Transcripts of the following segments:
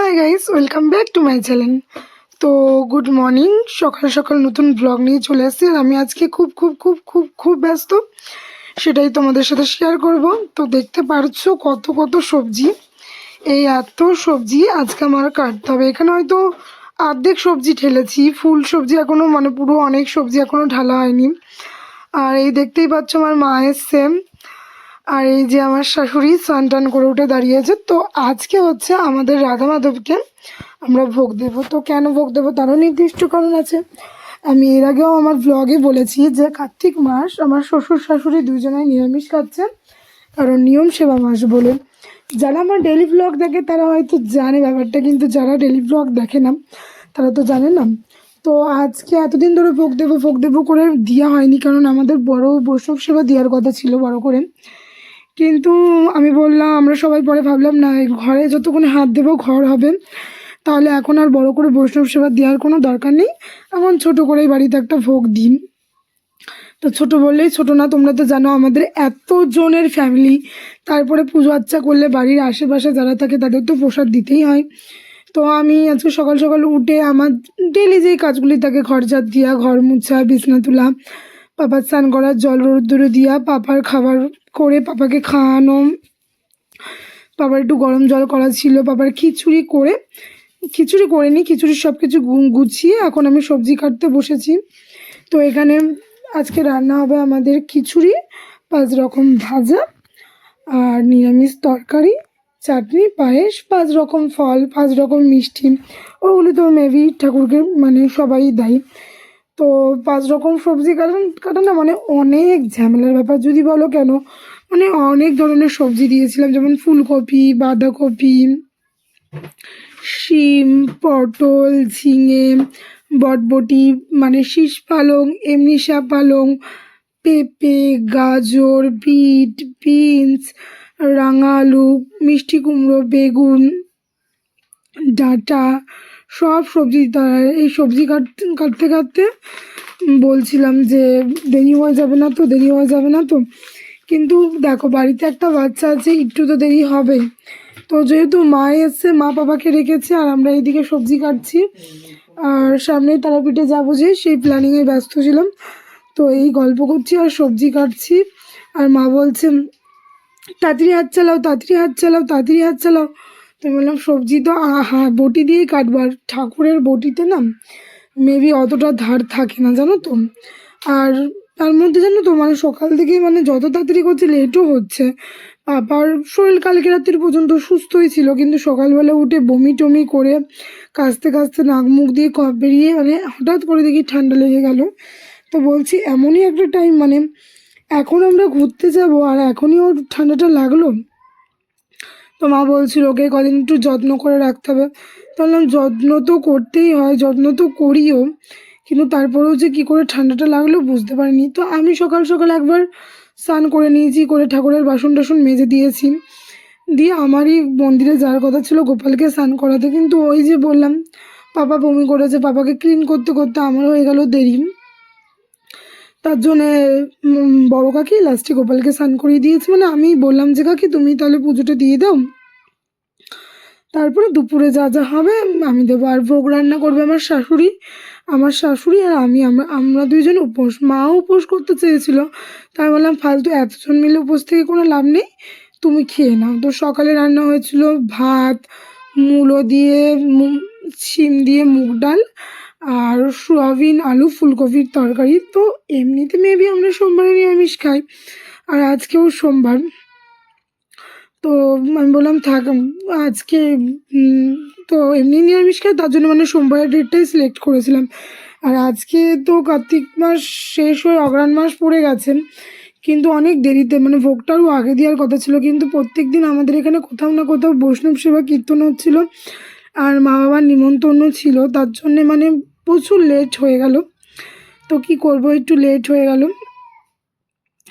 Hi guys, welcome back to my channel. তো good morning. সকাল সকাল নতুন ব্লগ নিয়ে চলে আসছি। আর আমি আজকে খুব খুব খুব খুব খুব ব্যস্ত, সেটাই তোমাদের সাথে শেয়ার করব। তো দেখতে পারছো কত কত সবজি, এই এত সবজি আজকে আমার কাটতে হবে। এখানে হয়তো অর্ধেক সবজি ঢেলেছি, ফুল সবজি এখনো মানে পুরো অনেক সবজি এখনো ঢালা হয়নি। আর এই দেখতেই পাচ্ছ আমার মা এসছে, আর এই যে আমার শাশুড়ি স্নান টান করে উঠে দাঁড়িয়েছে। তো আজকে হচ্ছে আমাদের রাধা মাধবকে আমরা ভোগ দেবো। তো কেন ভোগ দেবো তারও নির্দিষ্ট কারণ আছে। আমি এর আগেও আমার ব্লগে বলেছি যে কার্তিক মাস আমার শ্বশুর শাশুড়ি দুইজনাই নিরামিষ খাচ্ছে, কারণ নিয়ম সেবা মাস বলে। যারা আমার ডেলি ব্লগ দেখে তারা হয়তো জানে ব্যাপারটা, কিন্তু যারা ডেলি ব্লগ দেখে না তারা তো জানে না। তো আজকে এতদিন ধরে ভোগ দেবো করে দেওয়া হয়নি, কারণ আমাদের বড় বৈষ্ণব সেবা দেওয়ার কথা ছিল বড় করে। কিন্তু আমি বললাম, আমরা সবাই পরে ভাবলাম না, ঘরে যতক্ষণে হাত দেবো ঘর হবে, তাহলে এখন আর বড় করে বৈষ্ণব সেবা দেওয়ার কোনো দরকার নেই। এখন ছোট করেই বাড়িতে একটা ভোগ দিন। তো ছোট বললেই ছোট না, তোমরা তো জানো আমাদের এত জনের ফ্যামিলি, তারপরে পুজো আচ্চা করলে বাড়ির আশেপাশে যারা থাকে তাদের তো প্রসাদ দিতেই হয়। তো আমি আজকে সকাল সকাল উঠে আমার ডেলি যেই কাজগুলি থাকে, ঘর ঝাড় দিয়া, ঘর মুছা, বিছনা তোলা, পাপার স্নান করা, জল রোদ্দুরে দিয়া, পাপার খাবার করে পাপাকে খাওয়ানো, পাপার একটু গরম জল করা ছিল, পাপার খিচুড়ি করে, খিচুড়ি করিনি, খিচুড়ির সব কিছু গুছিয়ে এখন আমি সবজি কাটতে বসেছি। তো এখানে আজকে রান্না হবে আমাদের খিচুড়ি, 5 রকম ভাজা, আর নিরামিষ তরকারি, চাটনি, পায়েস, 5 রকম ফল, 5 রকম মিষ্টি। ওগুলি তো মেবি ঠাকুরকে মানে সবাই দেয়। তো 5 রকম সবজি কাটা না মানে অনেক ঝামেলার ব্যাপার। যদি বলো কেন, মানে অনেক ধরনের সবজি দিয়েছিলাম, যেমন ফুলকপি, বাঁধাকপি, শিম, পটল, ঝিঙে, বটবটি, মানে শীষ পালং, এমনি পালং, পেঁপে, গাজর, বিট, বিনস, রাঙা আলু, মিষ্টি কুমড়ো, বেগুন, ডাঁটা, সব সবজি। এই সবজি কাটতে কাটতে বলছিলাম যে দেরি হয়ে যাবে না তো, দেরি হয়ে যাবে না তো। কিন্তু দেখো বাড়িতে একটা বাচ্চা আছে, একটু তো দেরি হবে। তো যেহেতু মা এসছে, মা বাবাকে রেখেছে, আর আমরা এইদিকে সবজি কাটছি, আর সামনে তারাপীঠে যাবো যে সেই প্ল্যানিংয়ে ব্যস্ত ছিলাম। তো এই গল্প করছি আর সবজি কাটছি, আর মা বলছে তাড়াতাড়ি হাত চালাও, তাড়াতাড়ি হাত চালাও, তাড়াতাড়ি হাত চালাও। তো বললাম সবজি তো হ্যাঁ বটি দিয়েই কাটবো, আর ঠাকুরের বটিতে না মেবি অতটা ধার থাকে না জানো তো। আর তার মধ্যে জানো তো মানে সকাল থেকেই মানে যত তাড়াতাড়ি করছে লেটও হচ্ছে। পাপার শরীর কালকে রাত্রির পর্যন্ত সুস্থই ছিল, কিন্তু সকালবেলা উঠে বমি টমি করে কাঁচতে কাঁচতে নাক মুখ দিয়ে কফ বেরিয়ে মানে হঠাৎ করে দেখি ঠান্ডা লেগে গেল। তো বলছি এমনই একটা টাইম, মানে এখন আমরা ঘুরতে যাব আর এখনই ওর ঠান্ডাটা লাগলো। তো মা বলছিল ওকে কদিন একটু যত্ন করে রাখতে হবে। তো বললাম যত্ন তো করতেই হয়, যত্ন তো করিও, কিন্তু তারপরেও যে কী করে ঠান্ডাটা লাগলো বুঝতে পারিনি। তো আমি সকাল সকাল একবার স্নান করে নিয়েছি, করে ঠাকুরের বাসন টাসন মেজে দিয়েছি, দিয়ে আমারই মন্দিরে যাওয়ার কথা ছিল গোপালকে স্নান করাতে, কিন্তু ওই যে বললাম পাপা বমি করেছে, পাপাকে ক্লিন করতে করতে আমার হয়ে গেল দেরি। তার জন্যে বড় কাকি লাস্টে গোপালকে স্নান করিয়ে দিয়েছে, মানে আমি বললাম যে কাকি তুমি তাহলে পুজোটা দিয়ে দাও, তারপরে দুপুরে যা যা হবে আমি দেবো। আর ভোগ রান্না করবে আমার শাশুড়ি, আর আমি, আমরা দুইজন উপোস। মাও উপোস করতে চেয়েছিল, তাই বললাম ফালতু এতজন মিলে উপোস থেকে কোনো লাভ নেই, তুমি খেয়ে নাও। তো সকালে রান্না হয়েছিল ভাত, মূলো দিয়ে, শিম দিয়ে মুগ ডাল, আর সোয়াবিন, আলু, ফুলকপির তরকারি। তো এমনিতে মেবি আমরা সোমবারে নিরামিষ খাই, আর আজকেও সোমবার। তো আমি বললাম থাক আজকে, তো এমনি নিরামিষ খাই, তার জন্য মানে সোমবারের ডেটটাই সিলেক্ট করেছিলাম। আর আজকে তো কার্তিক মাস শেষ হয়ে অগ্রহায়ণ মাস পড়ে গেছে, কিন্তু অনেক দেরিতে, মানে ভোগটারও আগে দেওয়ার কথা ছিল, কিন্তু প্রত্যেক দিন আমাদের এখানে কোথাও না কোথাও বৈষ্ণব সেবা কীর্তন হচ্ছিলো, আর মা বাবার নিমন্ত্রণ ছিল, তার জন্যে মানে প্রচুর লেট হয়ে গেল। তো কি করব, একটু লেট হয়ে গেল।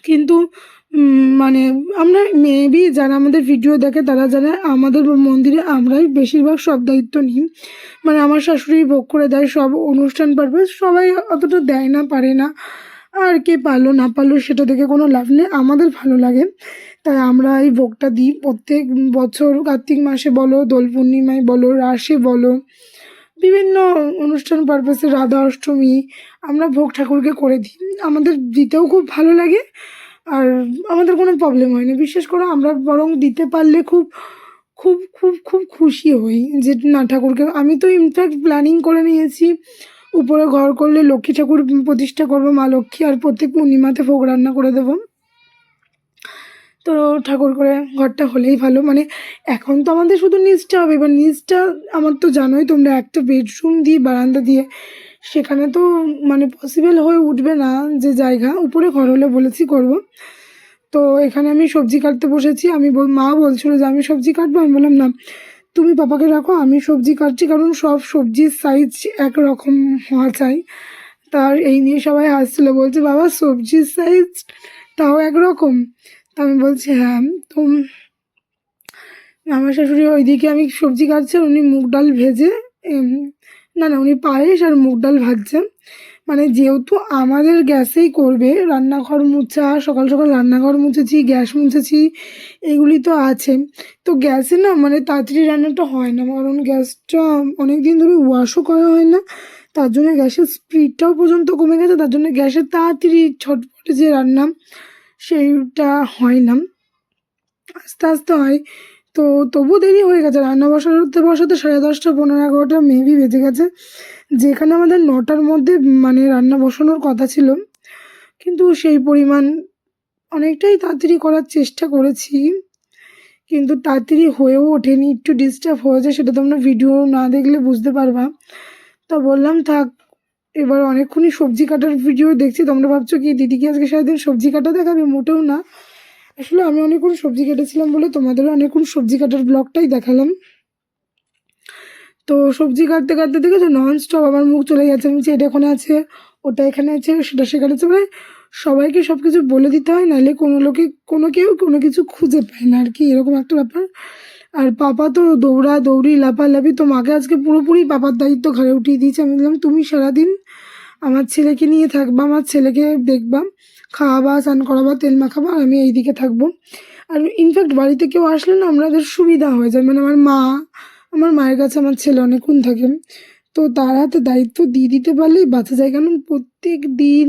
কিন্তু মানে আমরা মেবি যারা আমাদের ভিডিও দেখে তারা জানে আমাদের মন্দিরে আমরাই বেশিরভাগ সব দায়িত্ব নিই। মানে আমার শাশুড়ি ভোগ করে দেয় সব অনুষ্ঠান পারপাস, সবাই অতটা দেয় না, পারে না। আর কে পারলো না পারলো সেটা দেখে কোনো লাভ নেই, আমাদের ভালো লাগে তাই আমরা এই ভোগটা দিই প্রত্যেক বছর। কার্তিক মাসে বলো, দোল পূর্ণিমায় বলো, রাসে বলো, বিভিন্ন অনুষ্ঠান পারপাসে, রাধা অষ্টমী আমরা ভোগ ঠাকুরকে করে দিই। আমাদের দিতেও খুব ভালো লাগে আর আমাদের কোনো প্রবলেম হয় না। বিশেষ করে আমরা বরং দিতে পারলে খুব খুব খুব খুব খুশি হই যে না, ঠাকুরকে আমি তো ইনফ্যাক্ট প্ল্যানিং করে নিয়েছি, উপরে ঘর করলে লক্ষ্মী ঠাকুর প্রতিষ্ঠা করবো, মা লক্ষ্মী, আর প্রত্যেক পূর্ণিমাতে ভোগ রান্না করে দেবো। তো ঠাকুর করে ঘরটা হলেই ভালো। মানে এখন তো আমাদের শুধু নিচটা হবে, এবার নিচটা আমার তো জানোই তোমরা, একটা বেডরুম দিয়ে বারান্দা দিয়ে, সেখানে তো মানে পসিবল হয়ে উঠবে না যে জায়গা। উপরে ঘর হলে বলেছি করব। তো এখানে আমি সবজি কাটতে বসেছি। মা বলছিল যে আমি সবজি কাটবো, আমি বললাম না, তুমি পাপাকে রাখো, আমি সবজি কাটছি, কারণ সব সবজির সাইজ একরকম হওয়া চাই। তার এই নিয়ে সবাই হাসছিল, বলছে বাবা সবজির সাইজ তাও একরকম। তা আমি বলছি হ্যাঁ। তো আমার শাশুড়ি ওইদিকে আমি সবজি কাটছি, উনি মুগ ডাল ভেজে, না উনি পায়েস আর মুগ ডাল ভাজছেন। মানে যেহেতু আমাদের গ্যাসেই করবে, রান্নাঘর মুছা, সকাল সকাল রান্নাঘর মুছেছি, গ্যাস মুছেছি, এগুলি তো আছে। তো গ্যাসে না মানে তাড়াতাড়ি রান্নাটা হয় না, কারণ গ্যাসটা অনেক দিন ধরে ওয়াশও করা হয় না, তার জন্য গ্যাসের স্পিডটাও পর্যন্ত কমে গেছে, তার জন্য গ্যাসের তাড়াতাড়ি ছটপটে যে রান্না সেইটা হয় না, আস্তে আস্তে হয়। তো তবু দেরি হয়ে গেছে, রান্না বসাতে বসাতে 10:30 11 মেবি বেজে গেছে, যেখানে আমাদের 9টার মধ্যে মানে রান্না বসানোর কথা ছিল। কিন্তু সেই পরিমাণ অনেকটাই তাড়াতাড়ি করার চেষ্টা করেছি, কিন্তু তাড়াতাড়ি হয়েও ওঠেনি, একটু ডিস্টার্ব হয়েছে, সেটা তোমরা ভিডিও না দেখলে বুঝতে পারবা। তা বললাম থাক, এবার অনেকক্ষণই সবজি কাটার ভিডিও দেখছি। তোমরা ভাবছো কি দিদিকে আজকে সারাদিন সবজি কাটা দেখাবে? মোটেও না। আসলে আমি অনেকক্ষণ সবজি কেটেছিলাম বলে তোমাদেরও অনেকক্ষণ সবজি কাটার ব্লগটাই দেখালাম। তো সবজি কাটতে কাটতে দেখেছো নন স্টপ আমার মুখ চলে যাচ্ছে, আমি এটা এখানে আছে, ওটা এখানে আছে, সেটা সেখানে আছে, মানে সবাইকে সব কিছু বলে দিতে হয়, নাহলে কেউ কোনো কিছু খুঁজে পায় না আর কি, এরকম একটা ব্যাপার। আর পাপা তো দৌড়াদৌড়ি লাফালাফি, তো মাকে আজকে পুরোপুরি পাপার দায়িত্ব ঘরে উঠিয়ে দিয়েছে। আমি বললাম তুমি সারাদিন আমার ছেলেকে নিয়ে থাকবা, আমার ছেলেকে দেখবা, খাওয়াবা, স্নান করাবা, তেল মাখাবা, আর আমি এইদিকে থাকবো। আর ইনফ্যাক্ট বাড়িতে কেউ আসলে না আমাদের সুবিধা হয়ে যায়, মানে আমার মায়ের কাছে আমার ছেলে অনেকক্ষণ থাকে, তো তার হাতে দায়িত্ব দিয়ে দিতে পারলেই বাঁচা যায়। কারণ প্রত্যেক দিন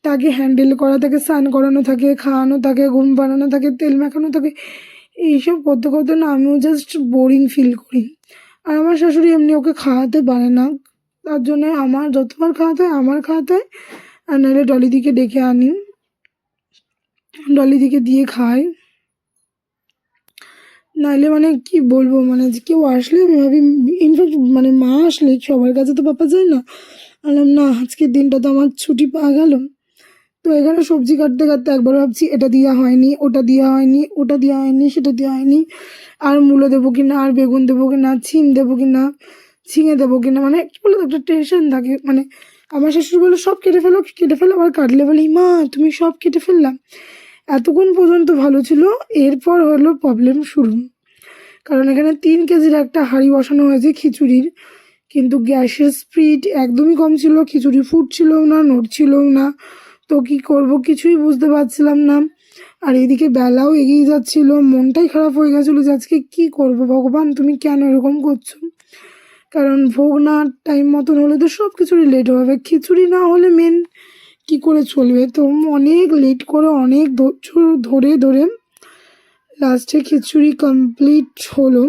তাকে হ্যান্ডেল করা থাকে, স্নান করানো থাকে, খাওয়ানো থাকে, ঘুম পাড়ানো থাকে, তেল মাখানো থাকে, এইসব করতে করতে না আমিও জাস্ট বোরিং ফিল করি। আর আমার শাশুড়ি এমনি ওকে খাওয়াতে পারে না, তার জন্য আমার যতবার খাওয়াতে হয় আমার খাওয়াতে হয়, আর নাহলে ডলিদিকে ডেকে আনি, ডলিদিকে দিয়ে খাই। নাহলে মানে কি বলবো, মানে কেউ আসলে আমি ভাবি, ইনফ্যাক্ট মানে মা আসলে সবার কাছে তো পাপা যায় না, বললাম না আজকের দিনটা তো আমার ছুটি পাওয়া গেল। তো এখানে সবজি কাটতে কাটতে একবার ভাবছি এটা দেওয়া হয়নি, ওটা দেওয়া হয়নি, ওটা দেওয়া হয়নি, সেটা দেওয়া হয়নি, আর মূলো দেবো কিনা, আর বেগুন দেবো কিনা, ছিম দেবো কিনা, ঝিঙে দেবো কিনা, মানে কি বলতো একটা টেনশন থাকে। মানে আমার শাশুড়ি বলে সব কেটে ফেলো, কেটে ফেলো, আবার কাটলে বলি মা তুমি সব কেটে ফেললাম। এতক্ষণ পর্যন্ত ভালো ছিল, এরপর হলো প্রবলেম শুরু। কারণ এখানে 3 কেজির একটা হাঁড়ি বসানো হয়েছে খিচুড়ির, কিন্তু গ্যাসের স্পিড একদমই কম ছিল, খিচুড়ি ফুটছিলও না, নড়ছিলও না। তো কী করব কিছুই বুঝতে পারছিলাম না। আর এদিকে বেলাও এগিয়ে যাচ্ছিল, মনটাই খারাপ হয়ে গেছিলো যে আজকে কী করব, ভগবান তুমি কেন এরকম করছো। কারণ ভোগ না টাইম মতন হলে তো সব কিছুরই লেট হবে, খিচুড়ি না হলে মেন কি করে চলবে। তো অনেক লেট করে, অনেক ধৈর্য ধরে ধরে লাস্টে খিচুড়ি কমপ্লিট হলো।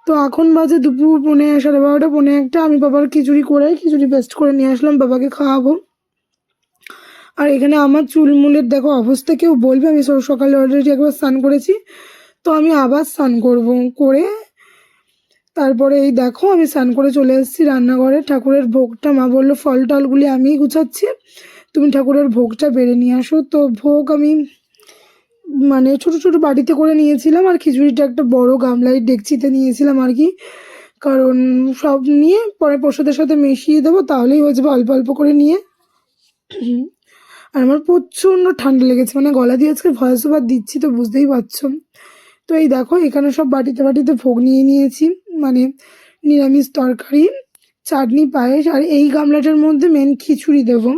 তো এখন বাজে দুপুর 12:30 12:45, আমি বাবার খিচুড়ি পেস্ট করে নিয়ে আসলাম, বাবাকে খাওয়াবো। আর এখানে আমার চুলমুলের দেখো অবস্থা, কেউ বলবে আমি সকালে অলরেডি একবার স্নান করেছি, তো আমি আবার স্নান করে তারপরে এই দেখো আমি স্নান করে চলে এসেছি রান্নাঘরে। ঠাকুরের ভোগটা মা বললো ফল টলগুলি আমিই গুছাচ্ছি, তুমি ঠাকুরের ভোগটা বেড়ে নিয়ে আসো। তো ভোগ আমি মানে ছোট ছোট বাটিতে করে নিয়েছিলাম, আর খিচুড়িটা একটা বড় গামলায় ডেকচিতে নিয়েছিলাম আর কি, কারণ সব নিয়ে পরে প্রসাদের সাথে মিশিয়ে দেবো, তাহলেই হয়ে যাবে অল্প অল্প করে নিয়ে। আর আমার প্রচণ্ড ঠান্ডা লেগেছে, মানে গলা দিয়ে আজকে ভয়েস ওভার দিচ্ছি তো বুঝতেই পারছো। তো এই দেখো এখানে সব বাটিতে বাটিতে ভোগ নিয়ে নিয়েছি, মানে নিরামিষ তরকারি, চাটনি, পায়েস, আর এই গামলাটার মধ্যে মেন খিচুড়ি দেবো।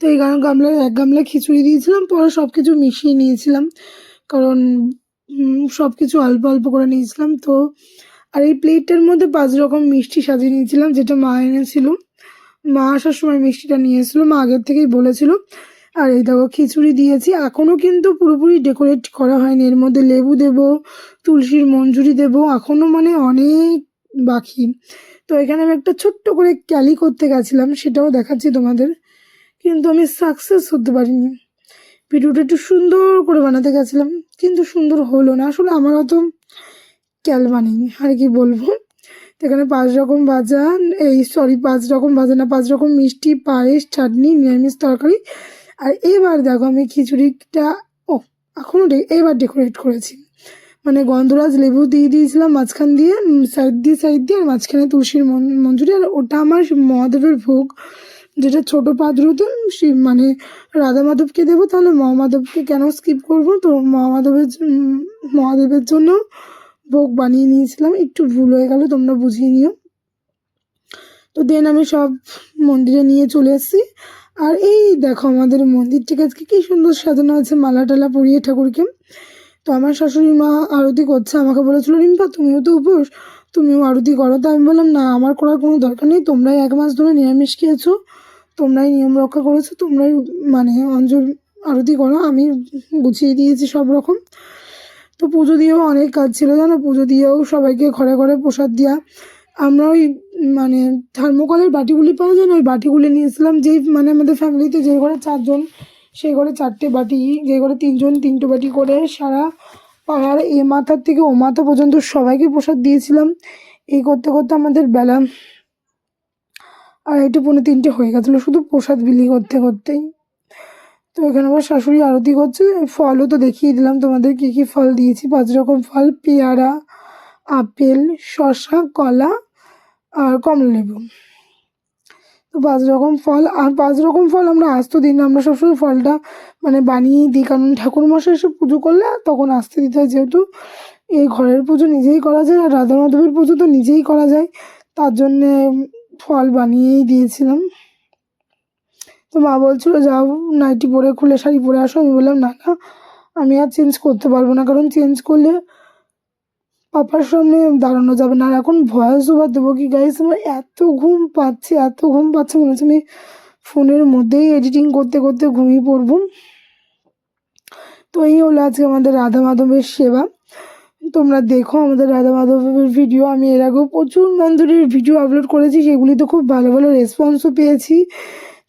তো এই গামলায় 1 গামলা খিচুড়ি দিয়েছিলাম, পরে সব কিছু মিশিয়ে নিয়েছিলাম, কারণ সব কিছু অল্প অল্প করে নিয়েছিলাম। তো আর এই প্লেটটার মধ্যে 5 রকম মিষ্টি সাজিয়ে নিয়েছিলাম, যেটা মা এনেছিল। মা আসার সময় মিষ্টিটা নিয়ে এসেছিলো, মা আগের থেকেই বলেছিল। আর এই দেখো খিচুড়ি দিয়েছি, এখনও কিন্তু পুরোপুরি ডেকোরেট করা হয়নি। এর মধ্যে লেবু দেব, তুলসীর মঞ্জুরি দেব, এখনও মানে অনেক বাকি। তো এখানে আমি একটা ছোট্ট করে ক্যালি করতে গেছিলাম, সেটাও দেখাচ্ছি তোমাদের, কিন্তু আমি সাকসেস হতে পারিনি। ভিডিওটা একটু সুন্দর করে বানাতে গেছিলাম, কিন্তু সুন্দর হলো না। আসলে আমার অত ক্যাল বানিনি, আর কি বলবো। তো এখানে 5 রকম ভাজা, 5 রকম ভাজা না, 5 রকম মিষ্টি, পায়েস, চাটনি, নিরামিষ তরকারি। আর এবার দেখো আমি খিচুড়িটা এখনও এবার ডেকোরেট করেছি, মানে গন্ধরাজ লেবু দিয়ে দিয়েছিলাম মাঝখান দিয়ে, সাইড দিয়ে, আর মাঝখানে তুলসীর মঞ্জুরি। আর ওটা আমার মহাদেবের ভোগ, যেটা ছোট পাত্রতে মানে রাধা মাধবকে দেবো, তাহলে মহামাধবকে কেন স্কিপ করবো। তো মহাদেবের জন্য ভোগ বানিয়ে নিয়েছিলাম, একটু ভুল হয়ে গেল, তোমরা বুঝিয়ে নিও। তো দেন আমি সব মন্দিরে নিয়ে চলে এসেছি। আর এই দেখো আমাদের মন্দিরটাকে আজকে কি সুন্দর সাজানো আছে, মালা টালা পরিয়ে ঠাকুরকে। তো আমার শাশুড়ি মা আরতি করছে, আমাকে বলেছিল রিম্পা তুমিও তো উপোস, তুমিও আরতি করো। তো আমি বললাম না, আমার করার কোনো দরকার নেই, তোমরাই 1 মাস ধরে নিরামিষ খেয়েছো, তোমরাই নিয়ম রক্ষা করেছো, তোমরাই মানে অঞ্জল আরতি করো, আমি গুছিয়ে দিয়েছি সব রকম। তো পুজো দিয়েও অনেক কাজ ছিল জানো, পুজো দিয়েও সবাইকে ঘরে ঘরে প্রসাদ দেওয়া। আমরা ওই মানে থার্মোকলের বাটিগুলি পাওয়া যায় না, ওই বাটিগুলি নিয়েছিলাম, যেই মানে আমাদের ফ্যামিলিতে যে ঘরে 4 জন, সেই ঘরে 4টে বাটি, যে ঘরে 3 জন 3টে বাটি করে সারা পাড়ার এ মাথার থেকে ও মাথা পর্যন্ত সবাইকে প্রসাদ দিয়েছিলাম। এই করতে করতে আমাদের বেলা 2:30 পৌনে 3টে হয়ে গেছিলো, শুধু প্রসাদ বিলি করতে করতেই। তো এখানে আমার শাশুড়ি আরতি করছে। ফলও তো দেখিয়ে দিলাম তোমাদের কী কী ফল দিয়েছি, 5 রকম ফল, পেয়ারা, আপেল, শসা, কলা আর কমলালেবু। তো 5 রকম ফল, আর 5 রকম ফল আমরা আস্ত দিই না, আমরা সবসময় ফলটা মানে বানিয়েই দিই, কারণ ঠাকুরমশাই এসে পুজো করলে তখন আস্তে দিতে হয়, যেহেতু এই ঘরের পুজো নিজেই করা যায়, আর রাধা মাধবের পুজো তো নিজেই করা যায়, তার জন্যে ফল বানিয়েই দিয়েছিলাম। তো মা বলছিল যাও নাইটি পরে খুলে শাড়ি পরে আসো, আমি বললাম না না, আমি আর চেঞ্জ করতে পারবো না, কারণ চেঞ্জ করলে পাপার সামনে দাঁড়ানো যাবে না। আর এখন ভয়েস ওভার দেবো কি গাইস, আমার এত ঘুম পাচ্ছে মনে হচ্ছে আমি ফোনের মধ্যেই এডিটিং করতে করতে ঘুমিয়ে পড়বো। তো এই হলো আজকে আমাদের রাধা মাধবের সেবা। তোমরা দেখো আমাদের রাধা মাধবের ভিডিও, আমি এর আগেও প্রচুর মন্দিরের ভিডিও আপলোড করেছি, সেগুলিতে খুব ভালো ভালো রেসপন্সও পেয়েছি।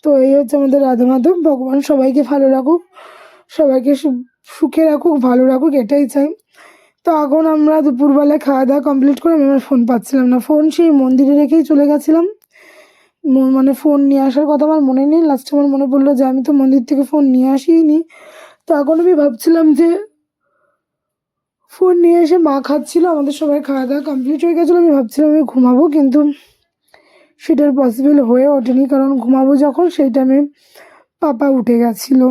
তো এই হচ্ছে আমাদের রাধা মাধব, ভগবান সবাইকে ভালো রাখুক, সবাইকে সুখে রাখুক, ভালো রাখুক, এটাই চাই। তো এখন আমরা দুপুরবেলায় খাওয়া দাওয়া কমপ্লিট করে আমি আমার ফোন পাচ্ছিলাম না, ফোন সেই মন্দিরে রেখেই চলে গেছিলাম, মানে ফোন নিয়ে আসার কথা আমার মনে নেই। লাস্টে আমার মনে পড়লো যে আমি তো মন্দির থেকে ফোন নিয়ে আসিনি। তো এখন আমি ভাবছিলাম যে ফোন নিয়ে এসে মা খাচ্ছিল, আমাদের সবাই খাওয়া দাওয়া কমপ্লিট হয়ে গেছিলো, আমি ভাবছিলাম আমি ঘুমাবো, কিন্তু সেটার পসিবল হয়ে ওঠেনি, কারণ ঘুমাবো যখন সেই টাইমে পাপা উঠে গেছিলো।